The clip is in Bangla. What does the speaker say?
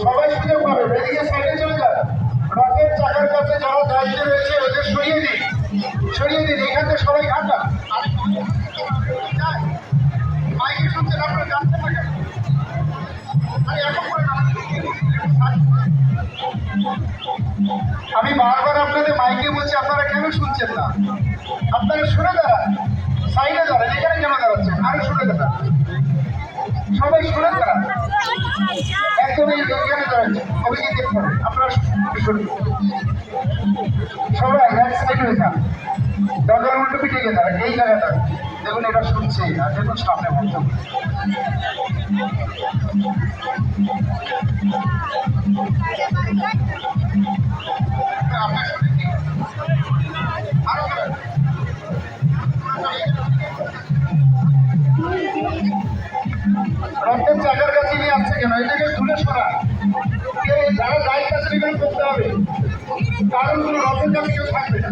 সবাই সুযোগ পাবে। এদিকে সাইডে চলে যান, রথের চাকার কাছে যারা দায়িত্বে রয়েছে ওদের সরিয়ে দিন, সরিয়ে দিন। এখান থেকে সবাই ঘাটা মাইকে শুনছেন আপনারা, জানতেন না কেন? আমি বারবার আপনাদের মাইকে বলছি, আপনারা কেন শুনছেন না? আপনারা শুনে দাঁড়ান, সাইডে দাঁড়ান, এখানে কেন দাঁড়াচ্ছেন? আরো শুনে দাঁড়ান, সবাই শুনে দাঁড়ান, একদমই এখানে দাঁড়াচ্ছেন। অভিজিৎ দেখুন, আপনারা শুনুন, সবাই এক সাইড হয়ে যান, দরজার উল্টো পিঠে গিয়ে দাঁড়ান। এই জায়গাটা দেখুন, এটা শুনছেই না। দেখুন সামনে বলতে রথের চাকার কাছে নিয়ে আসছে কেন? এটাকে দূরে সরা, যারা দায়িত্ব আছে এখানে করতে হবে, কারণ কোনো রথের কাছে কেউ থাকবে না।